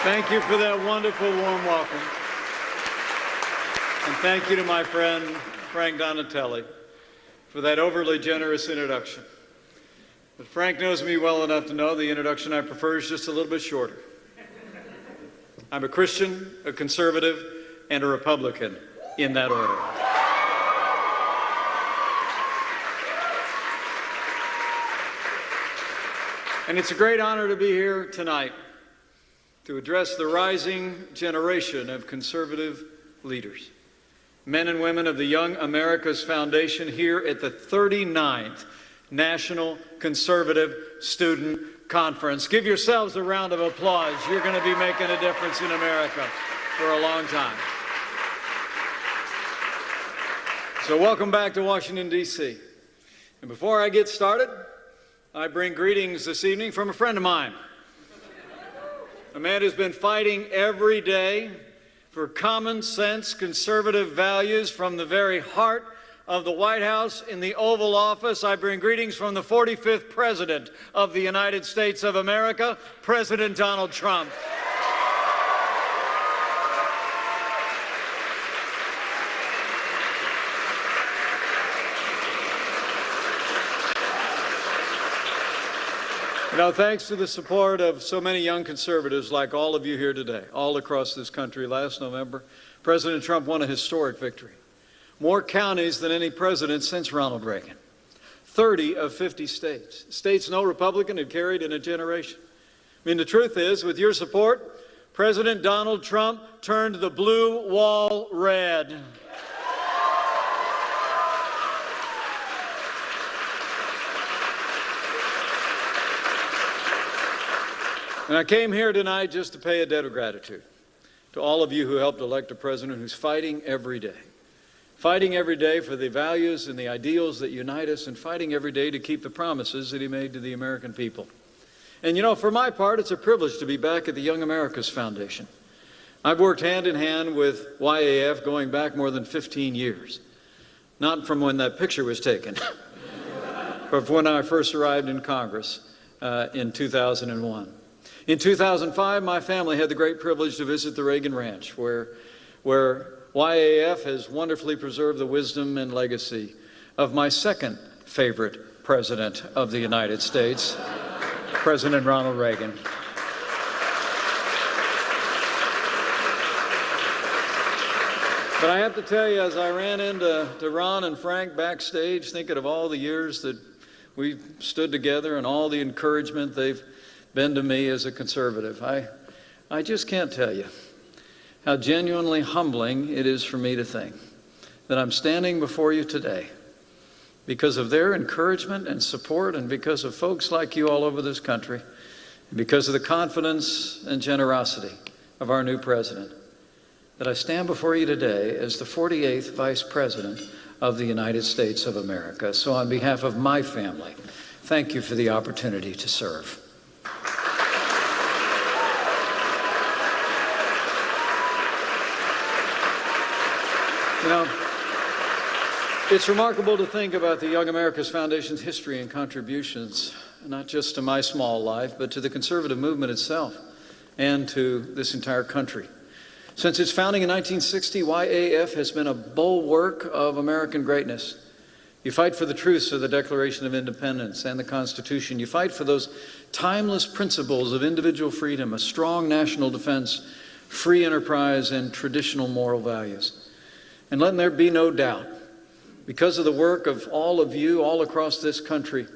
Thank you for that wonderful warm welcome. And thank you to my friend, Frank Donatelli, for that overly generous introduction. But Frank knows me well enough to know the introduction I prefer is just a little bit shorter. I'm a Christian, a conservative, and a Republican, in that order. And it's a great honor to be here tonight to address the rising generation of conservative leaders, men and women of the Young America's Foundation here at the 39th National Conservative Student Conference. Give yourselves a round of applause. You're going to be making a difference in America for a long time. So welcome back to Washington, D.C. And before I get started, I bring greetings this evening from a friend of mine, a man who's been fighting every day for common sense conservative values from the very heart of the White House in the Oval Office. I bring greetings from the 45th President of the United States of America, President Donald Trump. You know, thanks to the support of so many young conservatives like all of you here today, all across this country, last November, President Trump won a historic victory. More counties than any president since Ronald Reagan. 30 of 50 states. States no Republican had carried in a generation. I mean, the truth is, with your support, President Donald Trump turned the blue wall red. And I came here tonight just to pay a debt of gratitude to all of you who helped elect a president who's fighting every day for the values and the ideals that unite us, and fighting every day to keep the promises that he made to the American people. And you know, for my part, it's a privilege to be back at the Young America's Foundation. I've worked hand in hand with YAF going back more than 15 years. Not from when that picture was taken, but from when I first arrived in Congress in 2001. In 2005, my family had the great privilege to visit the Reagan Ranch, where YAF has wonderfully preserved the wisdom and legacy of my second favorite president of the United States, President Ronald Reagan. But I have to tell you, as I ran into Ron and Frank backstage, thinking of all the years that we stood together and all the encouragement they've been to me as a conservative, I just can't tell you how genuinely humbling it is for me to think that I'm standing before you today because of their encouragement and support, and because of folks like you all over this country, and because of the confidence and generosity of our new president, that I stand before you today as the 48th Vice President of the United States of America. So on behalf of my family, thank you for the opportunity to serve. You know, it's remarkable to think about the Young America's Foundation's history and contributions, not just to my small life, but to the conservative movement itself and to this entire country. Since its founding in 1960, YAF has been a bulwark of American greatness. You fight for the truths of the Declaration of Independence and the Constitution. You fight for those timeless principles of individual freedom, a strong national defense, free enterprise, and traditional moral values. And let there be no doubt, because of the work of all of you all across this country,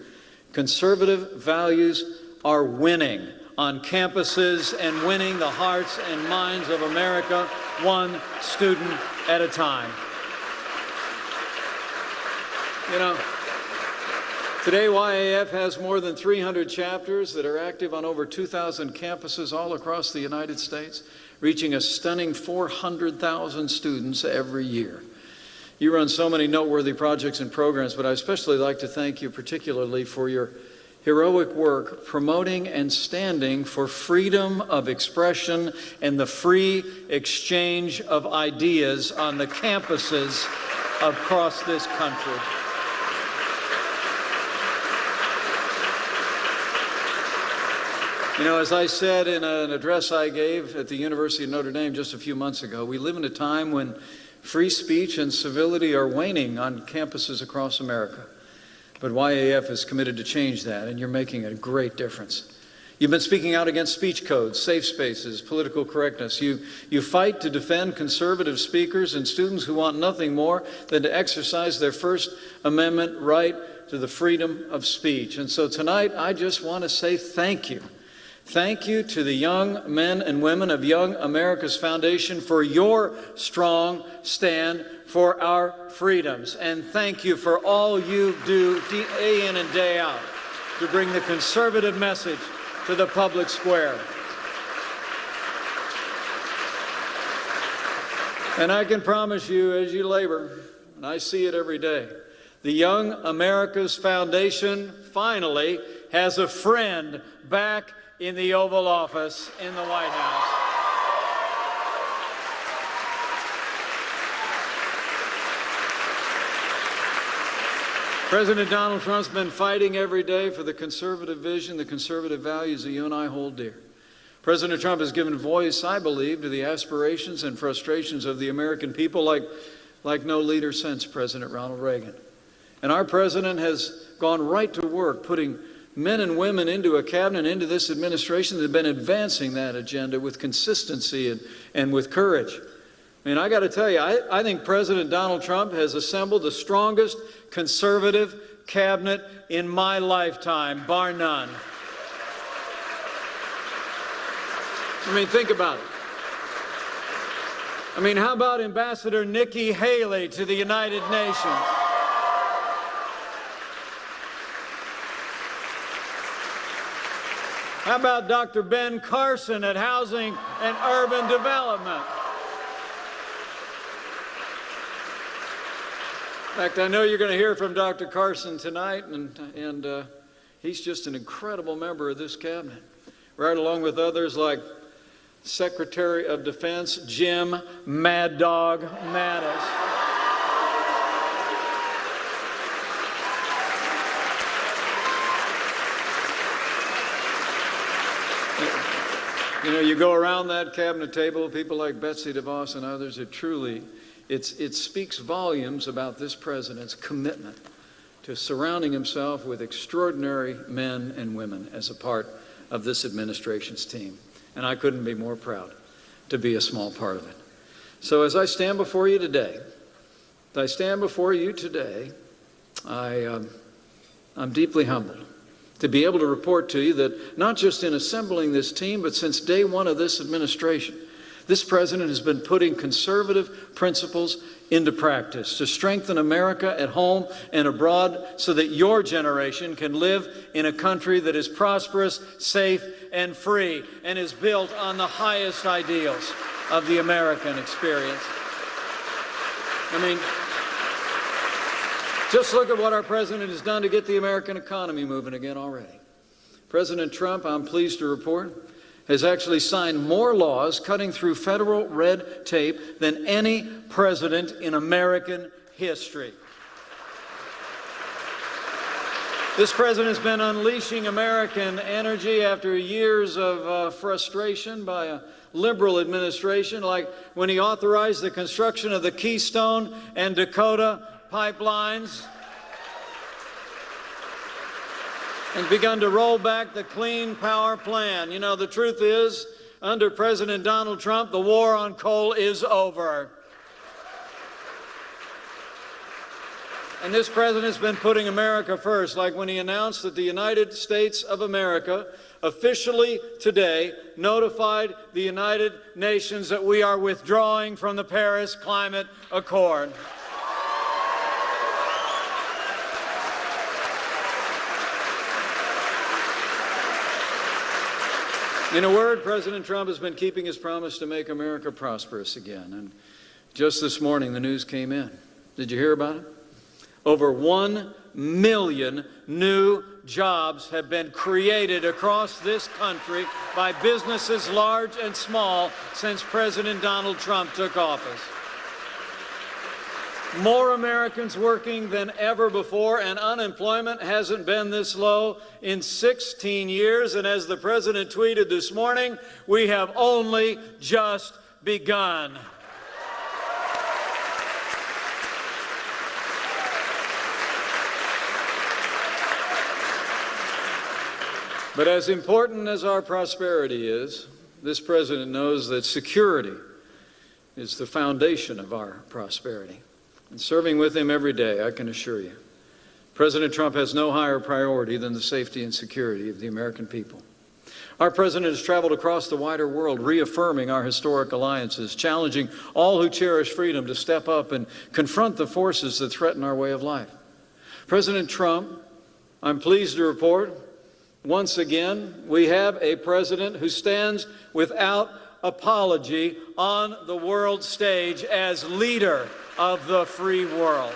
conservative values are winning on campuses and winning the hearts and minds of America, one student at a time. You know, today YAF has more than 300 chapters that are active on over 2,000 campuses all across the United States, reaching a stunning 400,000 students every year. You run so many noteworthy projects and programs, but I especially like to thank you particularly for your heroic work promoting and standing for freedom of expression and the free exchange of ideas on the campuses across this country. You know, as I said in an address I gave at the University of Notre Dame just a few months ago, we live in a time when free speech and civility are waning on campuses across America. But YAF is committed to change that, and you're making a great difference. You've been speaking out against speech codes, safe spaces, political correctness. You fight to defend conservative speakers and students who want nothing more than to exercise their First Amendment right to the freedom of speech. And so tonight, I just want to say thank you. Thank you to the young men and women of Young America's Foundation for your strong stand for our freedoms. And thank you for all you do day in and day out to bring the conservative message to the public square. And I can promise you, as you labor, and I see it every day, the Young America's Foundation finally has a friend back in the Oval Office in the White House. President Donald Trump's been fighting every day for the conservative vision, the conservative values that you and I hold dear. President Trump has given voice, I believe, to the aspirations and frustrations of the American people like no leader since President Ronald Reagan. And our president has gone right to work putting men and women into a cabinet, into this administration that have been advancing that agenda with consistency and with courage. I mean, I got to tell you, I think President Donald Trump has assembled the strongest conservative cabinet in my lifetime, bar none. I mean, think about it. I mean, how about Ambassador Nikki Haley to the United Nations? How about Dr. Ben Carson at Housing and Urban Development? In fact, I know you're going to hear from Dr. Carson tonight, and he's just an incredible member of this cabinet, right along with others like Secretary of Defense Jim Mad Dog Mattis. You know, you go around that cabinet table, people like Betsy DeVos and others, it speaks volumes about this president's commitment to surrounding himself with extraordinary men and women as a part of this administration's team. And I couldn't be more proud to be a small part of it. So as I stand before you today, I'm deeply humbled to be able to report to you that not just in assembling this team, but since day one of this administration, this president has been putting conservative principles into practice to strengthen America at home and abroad so that your generation can live in a country that is prosperous, safe, and free, and is built on the highest ideals of the American experience. I mean, just look at what our president has done to get the American economy moving again already. President Trump, I'm pleased to report, has actually signed more laws cutting through federal red tape than any president in American history. This president has been unleashing American energy after years of frustration by a liberal administration, like when he authorized the construction of the Keystone and Dakota pipelines and begun to roll back the Clean Power Plan. You know, the truth is, under President Donald Trump, the war on coal is over. And this president has been putting America first, like when he announced that the United States of America officially today notified the United Nations that we are withdrawing from the Paris Climate Accord. In a word, President Trump has been keeping his promise to make America prosperous again. And just this morning, the news came in. Did you hear about it? Over 1 million new jobs have been created across this country by businesses large and small since President Donald Trump took office. more Americans working than ever before, and unemployment hasn't been this low in 16 years. And as the President tweeted this morning, we have only just begun. But as important as our prosperity is, this President knows that security is the foundation of our prosperity. And serving with him every day, I can assure you, President Trump has no higher priority than the safety and security of the American people. Our President has traveled across the wider world, reaffirming our historic alliances, challenging all who cherish freedom to step up and confront the forces that threaten our way of life. President Trump, I'm pleased to report, once again, we have a president who stands without apology on the world stage as leader of the free world.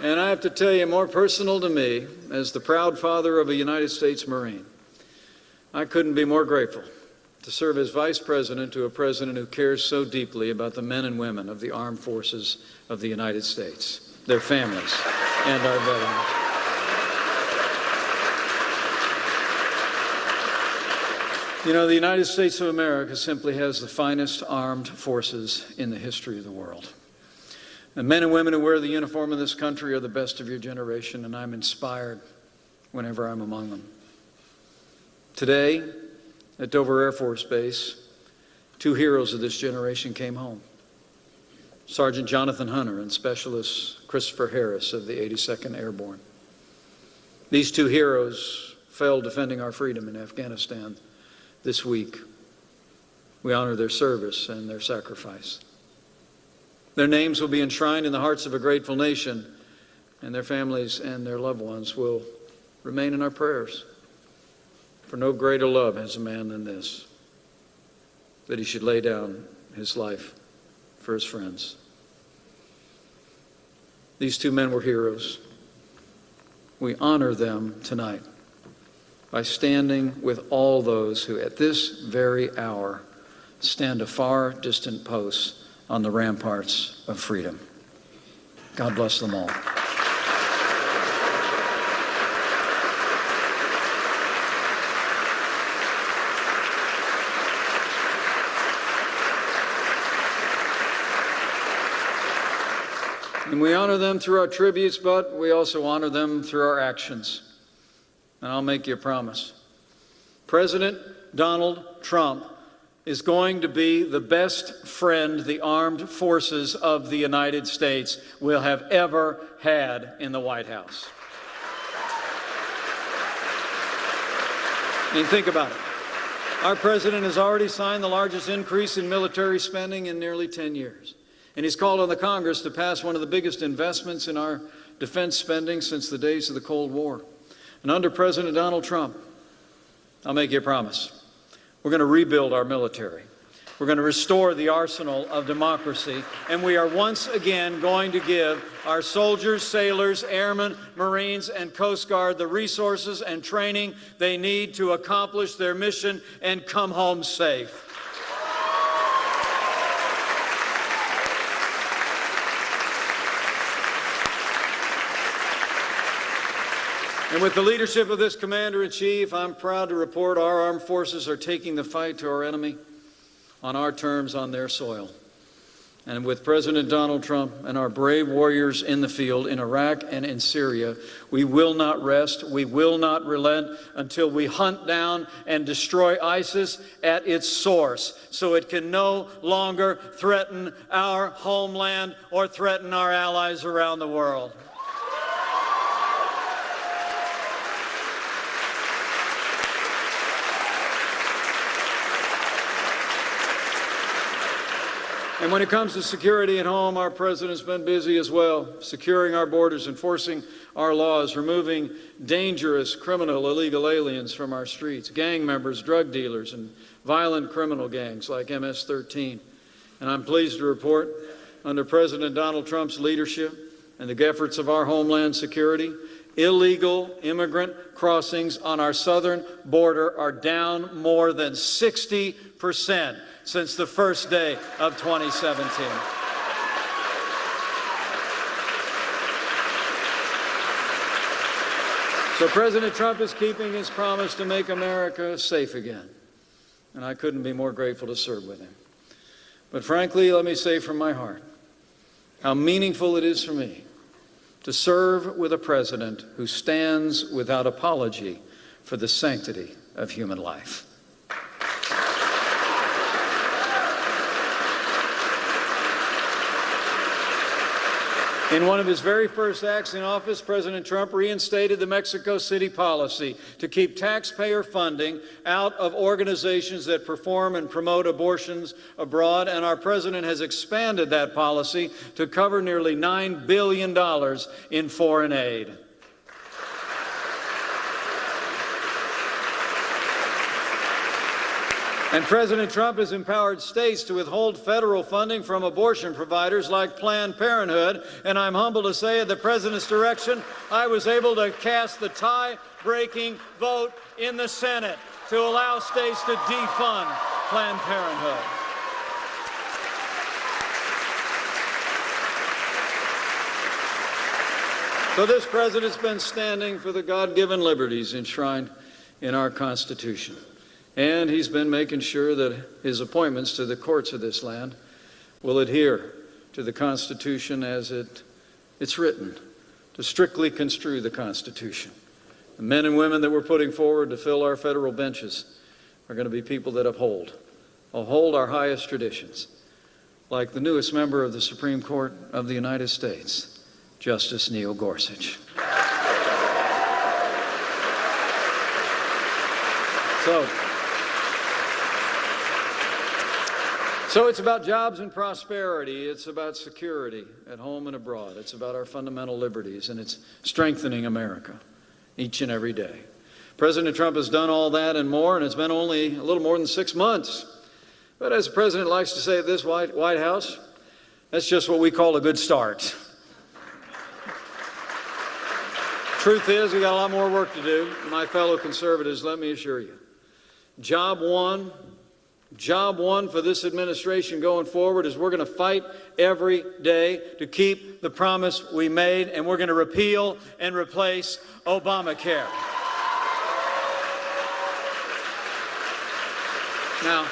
And I have to tell you, more personal to me, as the proud father of a United States Marine, I couldn't be more grateful to serve as Vice President to a President who cares so deeply about the men and women of the armed forces of the United States, their families, and our veterans. You know, the United States of America simply has the finest armed forces in the history of the world. The men and women who wear the uniform of this country are the best of your generation, and I'm inspired whenever I'm among them. Today, at Dover Air Force Base, two heroes of this generation came home. Sergeant Jonathan Hunter and Specialist Christopher Harris of the 82nd Airborne. These two heroes fell defending our freedom in Afghanistan this week. We honor their service and their sacrifice. Their names will be enshrined in the hearts of a grateful nation, and their families and their loved ones will remain in our prayers. For no greater love has a man than this, that he should lay down his life for his friends. These two men were heroes. We honor them tonight by standing with all those who at this very hour stand a far distant post on the ramparts of freedom. God bless them all. And we honor them through our tributes, but we also honor them through our actions. And I'll make you a promise. President Donald Trump is going to be the best friend the armed forces of the United States will have ever had in the White House. I mean, think about it. Our president has already signed the largest increase in military spending in nearly 10 years. And he's called on the Congress to pass one of the biggest investments in our defense spending since the days of the Cold War. And under President Donald Trump, I'll make you a promise. We're going to rebuild our military. We're going to restore the arsenal of democracy. And we are once again going to give our soldiers, sailors, airmen, Marines, and Coast Guard the resources and training they need to accomplish their mission and come home safe. And with the leadership of this Commander-in-Chief, I'm proud to report our armed forces are taking the fight to our enemy on our terms, on their soil. And with President Donald Trump and our brave warriors in the field in Iraq and in Syria, we will not rest, we will not relent until we hunt down and destroy ISIS at its source, so it can no longer threaten our homeland or threaten our allies around the world. And when it comes to security at home, our president's been busy as well, securing our borders, enforcing our laws, removing dangerous criminal illegal aliens from our streets, gang members, drug dealers, and violent criminal gangs like MS-13. And I'm pleased to report, under President Donald Trump's leadership and the efforts of our Homeland Security, illegal immigrant crossings on our southern border are down more than 60% since the first day of 2017. So President Trump is keeping his promise to make America safe again, and I couldn't be more grateful to serve with him. But frankly, let me say from my heart how meaningful it is for me to serve with a president who stands without apology for the sanctity of human life. In one of his very first acts in office, President Trump reinstated the Mexico City policy to keep taxpayer funding out of organizations that perform and promote abortions abroad, and our president has expanded that policy to cover nearly $9 billion in foreign aid. And President Trump has empowered states to withhold federal funding from abortion providers like Planned Parenthood. And I'm humbled to say at the President's direction, I was able to cast the tie-breaking vote in the Senate to allow states to defund Planned Parenthood. So this President's been standing for the God-given liberties enshrined in our Constitution. And he's been making sure that his appointments to the courts of this land will adhere to the Constitution as it's written, to strictly construe the Constitution. The men and women that we're putting forward to fill our federal benches are going to be people that uphold our highest traditions, like the newest member of the Supreme Court of the United States, Justice Neil Gorsuch. So it's about jobs and prosperity. It's about security at home and abroad. It's about our fundamental liberties, and it's strengthening America each and every day. President Trump has done all that and more, and it's been only a little more than 6 months. But as the president likes to say at this White House, that's just what we call a good start. Truth is, we got a lot more work to do. My fellow conservatives, let me assure you. Job one for this administration going forward is we're going to fight every day to keep the promise we made, and we're going to repeal and replace Obamacare. Now,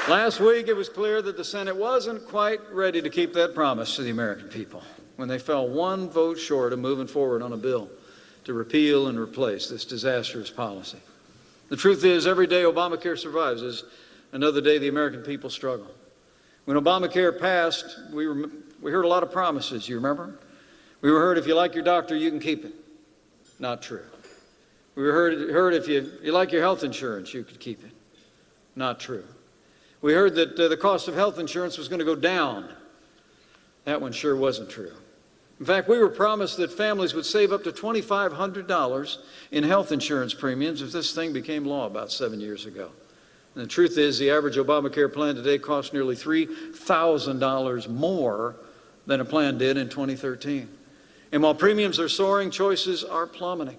last week it was clear that the Senate wasn't quite ready to keep that promise to the American people when they fell one vote short of moving forward on a bill to repeal and replace this disastrous policy. The truth is, every day Obamacare survives is another day the American people struggle. When Obamacare passed, we heard a lot of promises, you remember? We heard if you like your doctor, you can keep it. Not true. We heard if you like your health insurance, you could keep it. Not true. We heard that the cost of health insurance was going to go down. That one sure wasn't true. In fact, we were promised that families would save up to $2,500 in health insurance premiums if this thing became law about 7 years ago. And the truth is, the average Obamacare plan today costs nearly $3,000 more than a plan did in 2013. And while premiums are soaring, choices are plummeting.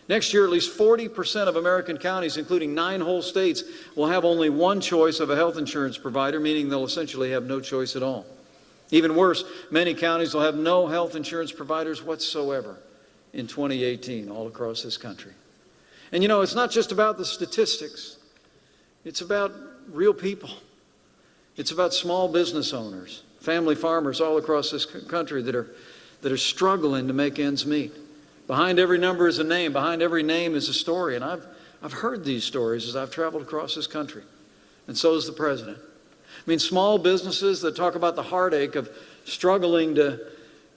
Next year, at least 40% of American counties, including 9 whole states, will have only one choice of a health insurance provider, meaning they'll essentially have no choice at all. Even worse, many counties will have no health insurance providers whatsoever in 2018 all across this country. And you know, it's not just about the statistics. It's about real people. It's about small business owners, family farmers all across this country that are struggling to make ends meet. Behind every number is a name. Behind every name is a story. And I've heard these stories as I've traveled across this country. And so has the president. I mean, small businesses that talk about the heartache of struggling to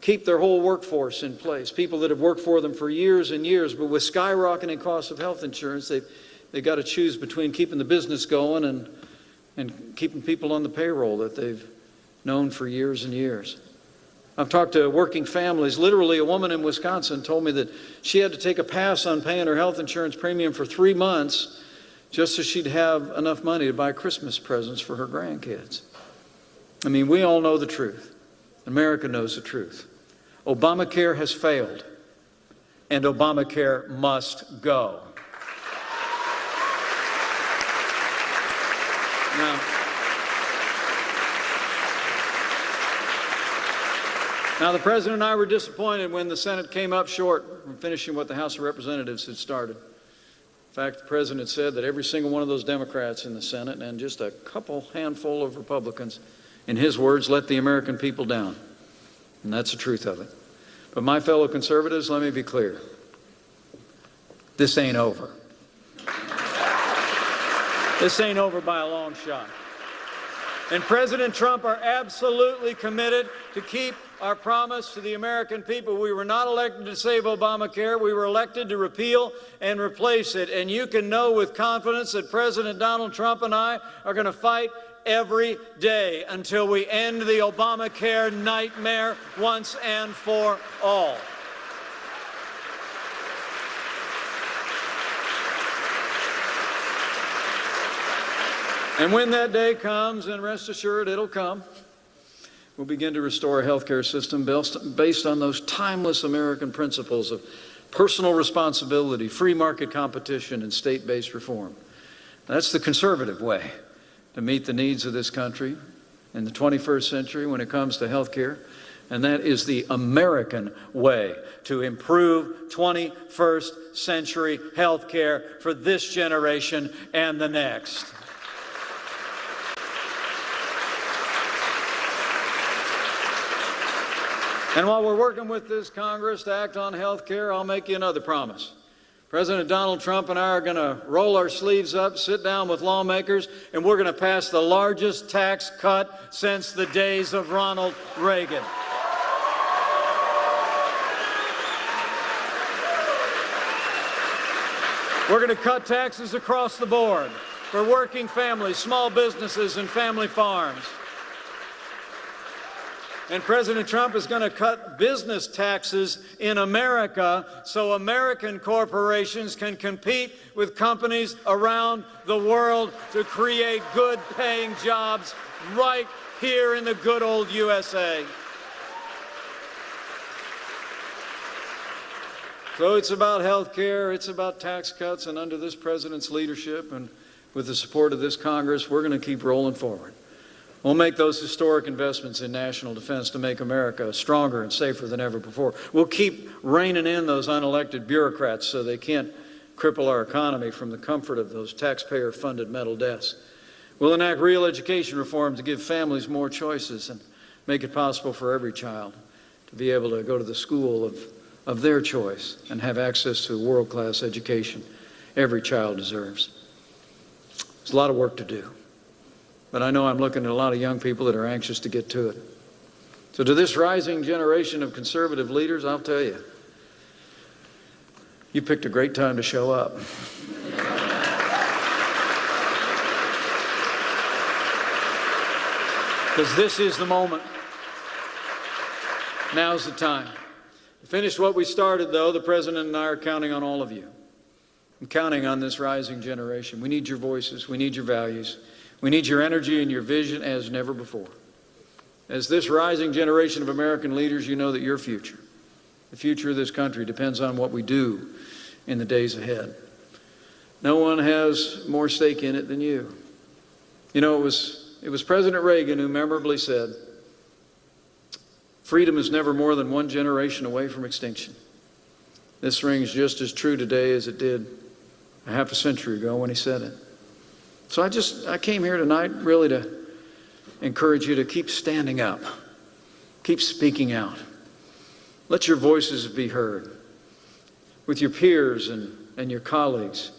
keep their whole workforce in place. People that have worked for them for years and years, but with skyrocketing costs of health insurance, they've got to choose between keeping the business going and keeping people on the payroll that they've known for years and years. I've talked to working families. Literally, a woman in Wisconsin told me that she had to take a pass on paying her health insurance premium for 3 months just so she'd have enough money to buy Christmas presents for her grandkids. I mean, we all know the truth. America knows the truth. Obamacare has failed, and Obamacare must go. Now, the President and I were disappointed when the Senate came up short from finishing what the House of Representatives had started. In fact, the President said that every single one of those Democrats in the Senate and just a handful of Republicans, in his words, let the American people down. And that's the truth of it. But my fellow conservatives, let me be clear. This ain't over. This ain't over by a long shot. And President Trump are absolutely committed to keep our promise to the American people. We were not elected to save Obamacare. We were elected to repeal and replace it. And you can know with confidence that President Donald Trump and I are going to fight every day until we end the Obamacare nightmare once and for all. And when that day comes, and rest assured it'll come, we'll begin to restore a health care system based on those timeless American principles of personal responsibility, free market competition, and state-based reform. That's the conservative way to meet the needs of this country in the 21st century when it comes to health care. And that is the American way to improve 21st century health care for this generation and the next. And while we're working with this Congress to act on health care, I'll make you another promise. President Donald Trump and I are going to roll our sleeves up, sit down with lawmakers, and we're going to pass the largest tax cut since the days of Ronald Reagan. We're going to cut taxes across the board for working families, small businesses, and family farms. And President Trump is going to cut business taxes in America so American corporations can compete with companies around the world to create good-paying jobs right here in the good old USA. So it's about health care, it's about tax cuts, and under this president's leadership and with the support of this Congress, we're going to keep rolling forward. We'll make those historic investments in national defense to make America stronger and safer than ever before. We'll keep reining in those unelected bureaucrats so they can't cripple our economy from the comfort of those taxpayer-funded metal desks. We'll enact real education reform to give families more choices and make it possible for every child to be able to go to the school of their choice and have access to a world-class education every child deserves. There's a lot of work to do. But I know I'm looking at a lot of young people that are anxious to get to it. So to this rising generation of conservative leaders, I'll tell you, you picked a great time to show up. Because this is the moment. Now's the time. To finish what we started, though, the President and I are counting on all of you. I'm counting on this rising generation. We need your voices. We need your values. We need your energy and your vision as never before. As this rising generation of American leaders, you know that your future, the future of this country, depends on what we do in the days ahead. No one has more stake in it than you. You know, it was President Reagan who memorably said, "Freedom is never more than one generation away from extinction." This rings just as true today as it did a half a century ago when he said it. So I came here tonight really to encourage you to keep standing up, keep speaking out. Let your voices be heard with your peers and your colleagues.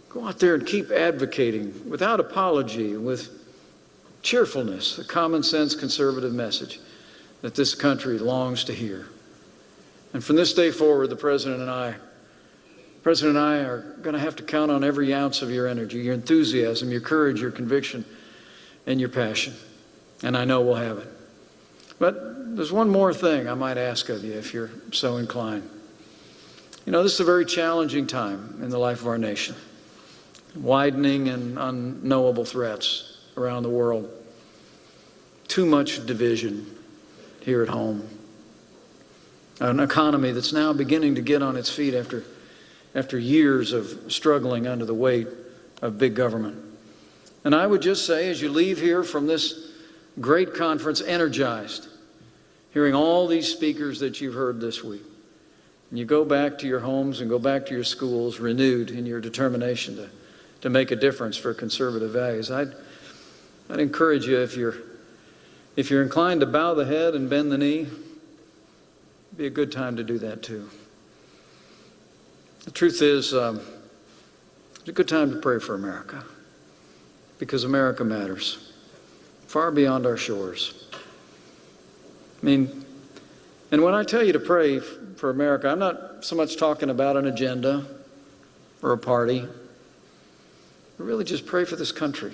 Go out there and keep advocating without apology, with cheerfulness, the common sense conservative message that this country longs to hear. And from this day forward, the President and I are going to have to count on every ounce of your energy, your enthusiasm, your courage, your conviction, and your passion. And I know we'll have it. But there's one more thing I might ask of you if you're so inclined. You know, this is a very challenging time in the life of our nation. Widening and unknowable threats around the world. Too much division here at home. an economy that's now beginning to get on its feet after years of struggling under the weight of big government. And I would just say, as you leave here from this great conference energized, hearing all these speakers that you've heard this week, and you go back to your homes and go back to your schools renewed in your determination to make a difference for conservative values, I'd encourage you, if you're inclined to bow the head and bend the knee, it'd be a good time to do that too. The truth is, it's a good time to pray for America, because America matters far beyond our shores. I mean, and when I tell you to pray for America, I'm not so much talking about an agenda or a party, but really just pray for this country.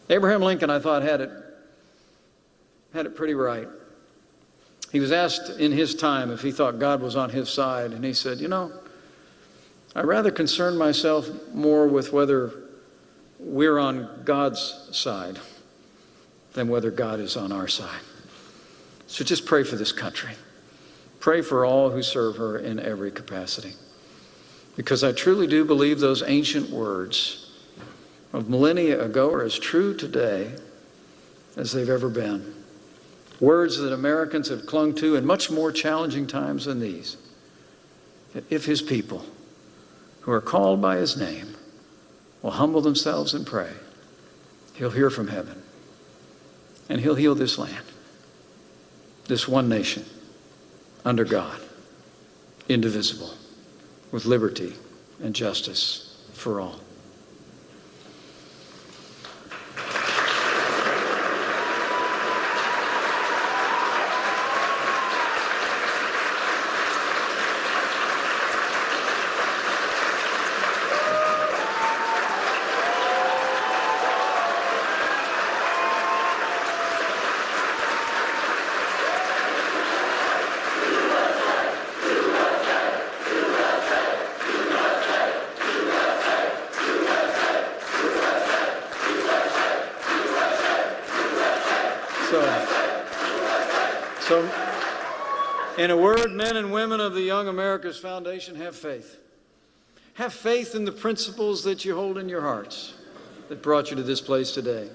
Abraham Lincoln, I thought, had it pretty right. He was asked in his time if he thought God was on his side, and he said, you know, I rather concern myself more with whether we're on God's side than whether God is on our side. So just pray for this country. Pray for all who serve her in every capacity. Because I truly do believe those ancient words of millennia ago are as true today as they've ever been. Words that Americans have clung to in much more challenging times than these. That if his people, who are called by his name, will humble themselves and pray, he'll hear from heaven. And he'll heal this land, this one nation, under God, indivisible, with liberty and justice for all. So, in a word, men and women of the Young America's Foundation, have faith. Have faith in the principles that you hold in your hearts that brought you to this place today.